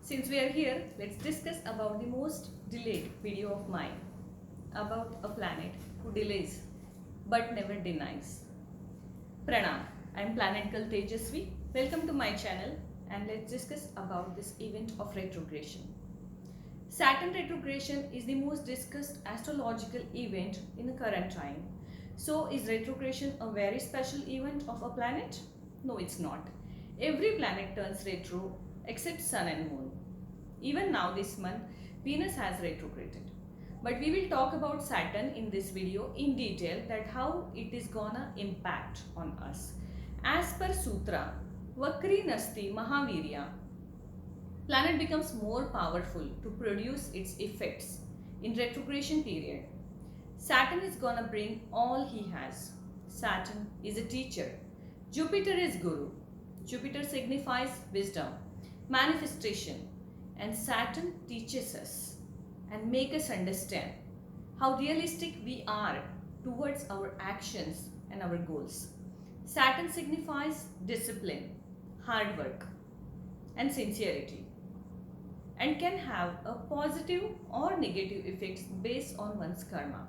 Since we are here, let's discuss about the most delayed video of mine about a planet who delays but never denies. Pranam, I am Planet Girl Tejasvi. Welcome to my channel and let's discuss about this event of retrogression. Saturn retrogression is the most discussed astrological event in the current time. So is retrogression a very special event of a planet? No, it's not. Every planet turns retro except Sun and Moon. Even now this month, Venus has retrograded. But we will talk about Saturn in this video in detail, that how it is gonna impact on us. As per Sutra, Vakri Nasti Mahavirya, planet becomes more powerful to produce its effects in retrogression period. Saturn is gonna bring all he has. Saturn is a teacher. Jupiter is Guru. Jupiter signifies wisdom, manifestation, and Saturn teaches us and make us understand how realistic we are towards our actions and our goals. Saturn signifies discipline, hard work, and sincerity, and can have a positive or negative effects based on one's karma.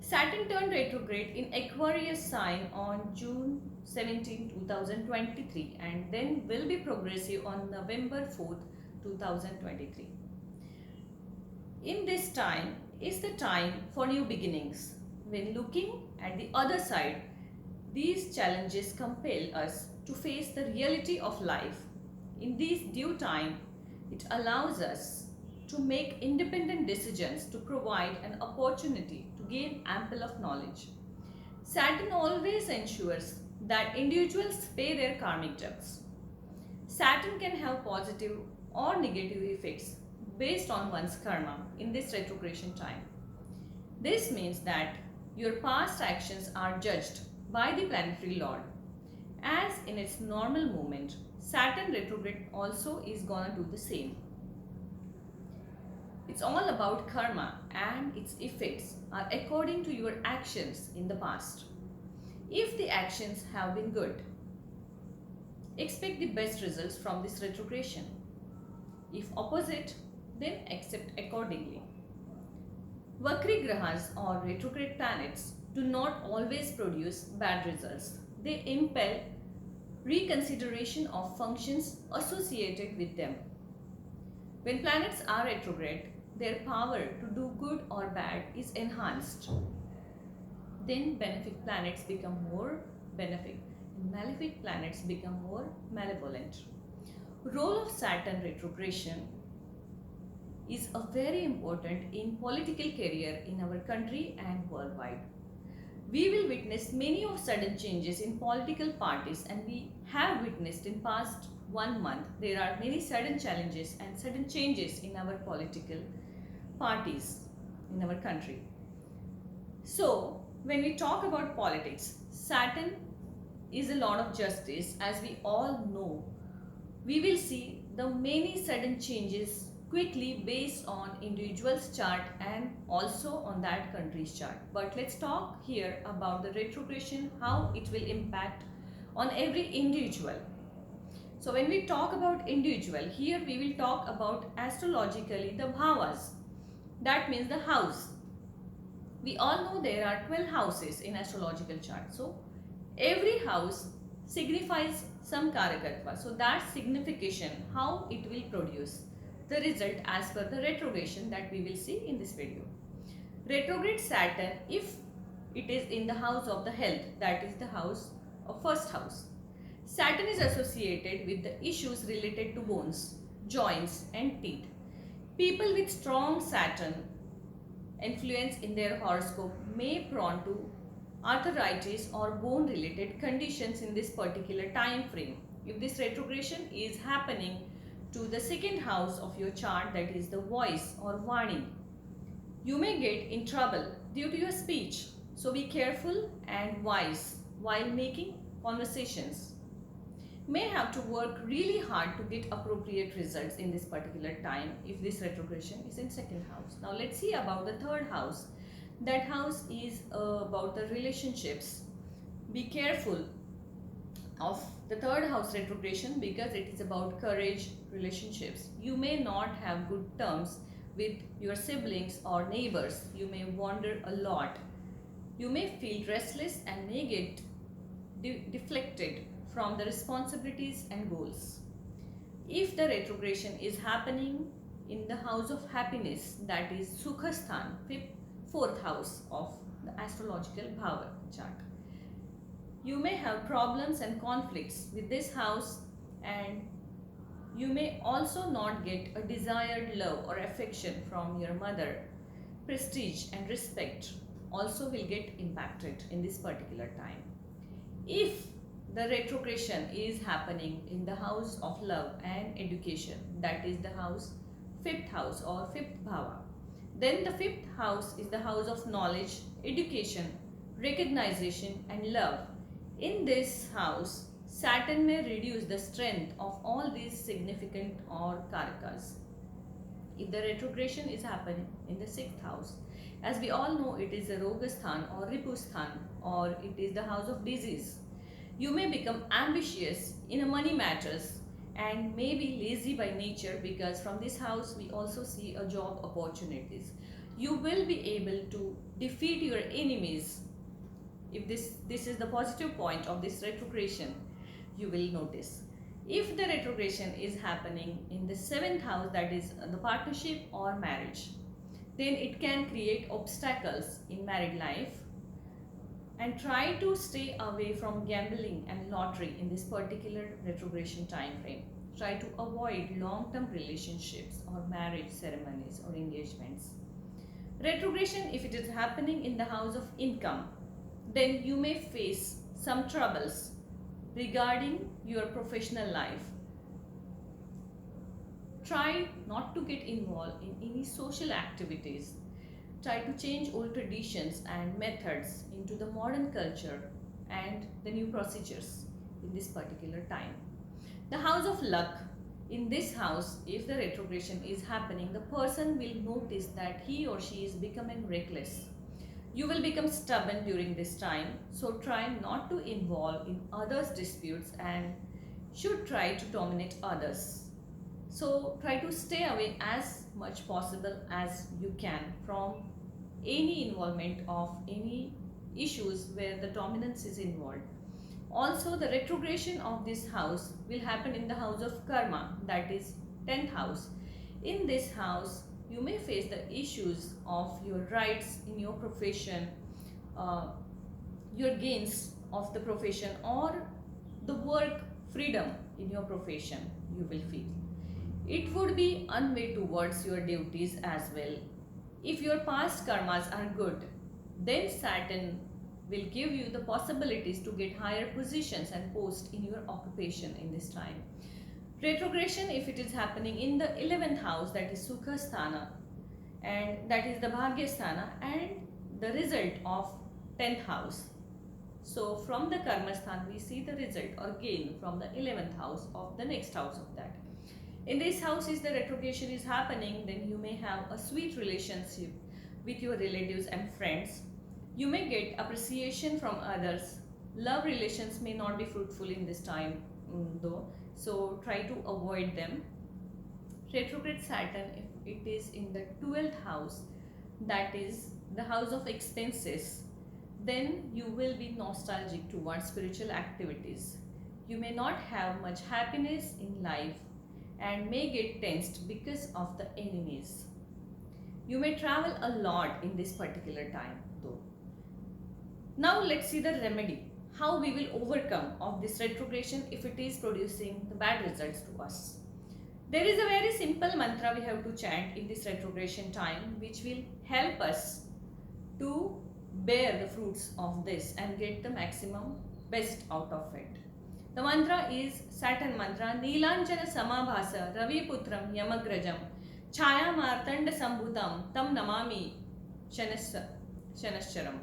Saturn turned retrograde in Aquarius sign on June 17, 2023 and then will be progressive on November 4th, 2023. In this time is the time for new beginnings. When looking at the other side, these challenges compel us to face the reality of life. In this due time, it allows us to make independent decisions to provide an opportunity to gain ample of knowledge. Saturn always ensures that individuals pay their karmic debts. Saturn can have positive or negative effects based on one's karma in this retrogression time. This means that your past actions are judged by the planetary lord. As in its normal movement, Saturn retrograde also is gonna do the same. It's all about karma and its effects are according to your actions in the past. If the actions have been good, expect the best results from this retrogression. If opposite, then accept accordingly. Vakri grahas or retrograde planets do not always produce bad results. They impel reconsideration of functions associated with them. When planets are retrograde, their power to do good or bad is enhanced. Then benefic planets become more benefic and malefic planets become more malevolent. Role of Saturn retrogression is a very important in political career in our country and worldwide. We will witness many of sudden changes in political parties, and we have witnessed in past 1 month there are many sudden challenges and sudden changes in our political parties in our country. So when we talk about politics, Saturn is a lot of justice. As we all know, we will see the many sudden changes quickly based on individual's chart and also on that country's chart. But let's talk here about the retrogression, how it will impact on every individual. So when we talk about individual, here we will talk about astrologically the bhavas. That means the house. We all know there are 12 houses in astrological chart. So every house signifies some karakatva. So that signification, how it will produce the result as per the retrogression that we will see in this video. Retrograde Saturn, if it is in the house of the health, that is the house of first house. Saturn is associated with the issues related to bones, joints and teeth. People with strong Saturn influence in their horoscope may prone to arthritis or bone related conditions in this particular time frame. If this retrogression is happening to the second house of your chart, that is the voice or vani, you may get in trouble due to your speech. So be careful and wise while making conversations. May have to work really hard to get appropriate results in this particular time if this retrogression is in second house. Now let's see about the third house. That house is about the relationships. Be careful of the third house retrogression because it is about courage, relationships. You may not have good terms with your siblings or neighbors. You may wander a lot. You may feel restless and may get deflected from the responsibilities and goals. If the retrogression is happening in the house of happiness, that is Sukhasthan, fourth house of the astrological Bhava chart, you may have problems and conflicts with this house, and you may also not get a desired love or affection from your mother. Prestige and respect also will get impacted in this particular time. If the retrogression is happening in the house of love and education, that is the fifth house or fifth bhava, then the fifth house is the house of knowledge, education, recognition and love. In this house, Saturn may reduce the strength of all these significant or karakas. If the retrogression is happening in the sixth house, as we all know, it is a Rogasthan or Ripusthan, or it is the house of disease. You may become ambitious in money matters and may be lazy by nature, because from this house we also see a job opportunities. You will be able to defeat your enemies. If this is the positive point of this retrogression, you will notice. If the retrogression is happening in the seventh house, that is the partnership or marriage, then it can create obstacles in married life. And try to stay away from gambling and lottery in this particular retrogression time frame. Try to avoid long-term relationships or marriage ceremonies or engagements. Retrogression, if it is happening in the house of income, then you may face some troubles regarding your professional life. Try not to get involved in any social activities. Try to change old traditions and methods into the modern culture and the new procedures in this particular time. The house of luck. In this house, if the retrogression is happening, the person will notice that he or she is becoming reckless. You will become stubborn during this time, so try not to involve in others' disputes and should try to dominate others. So try to stay away as much possible as you can from any involvement of any issues where the dominance is involved. Also, the retrogression of this house will happen in the house of karma, that is 10th house. In this house, you may face the issues of your rights in your profession, your gains of the profession, or the work freedom in your profession you will feel. It would be unway towards your duties as well. If your past karmas are good, then Saturn will give you the possibilities to get higher positions and posts in your occupation in this time. Retrogression, if it is happening in the 11th house, that is Sukha Sthana, and that is the Bhagya Sthana, and the result of 10th house. So from the Karma Sthan, we see the result or gain from the 11th house of the next house of that. In this house, if the retrogression is happening, then you may have a sweet relationship with your relatives and friends. You may get appreciation from others. Love relations may not be fruitful in this time though, so try to avoid them. Retrograde Saturn, if it is in the 12th house, that is the house of expenses, then you will be nostalgic towards spiritual activities. You may not have much happiness in life and may get tensed because of the enemies. You may travel a lot in this particular time though. Now let's see the remedy, how we will overcome of this retrogression if it is producing the bad results to us. There is a very simple mantra we have to chant in this retrogression time, which will help us to bear the fruits of this and get the maximum best out of it. The mantra is Saturn mantra, Neelanjana Samabhasa Ravi Putram Yamagrajam Chaya Martanda Sambhutam Tam Namami Shanascharam.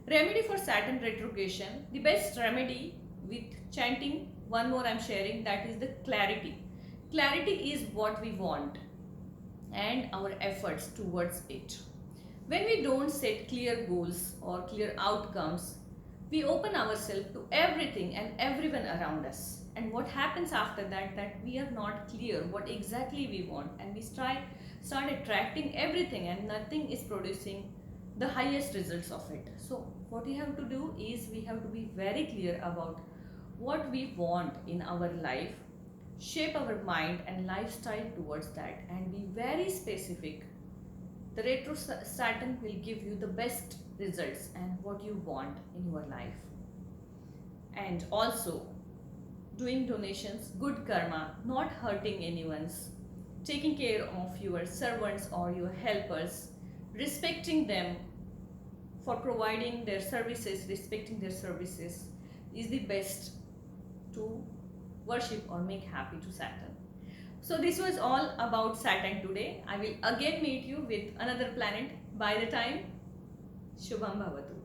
Remedy for Saturn retrogression. The best remedy with chanting, one more I am sharing, that is the clarity. Clarity is what we want and our efforts towards it. When we don't set clear goals or clear outcomes, We open ourselves to everything and everyone around us. And what happens after that, that we are not clear what exactly we want, and we start attracting everything and nothing is producing the highest results of it. So what we have to do is we have to be very clear about what we want in our life, shape our mind and lifestyle towards that, and be very specific. The retro Saturn will give you the best results and what you want in your life. And also doing donations, good karma, not hurting anyone's, taking care of your servants or your helpers, respecting them for providing their services, respecting their services is the best to worship or make happy to Saturn. So this was all about Saturn today. I will again meet you with another planet. By the time, Shubham Bhavatu.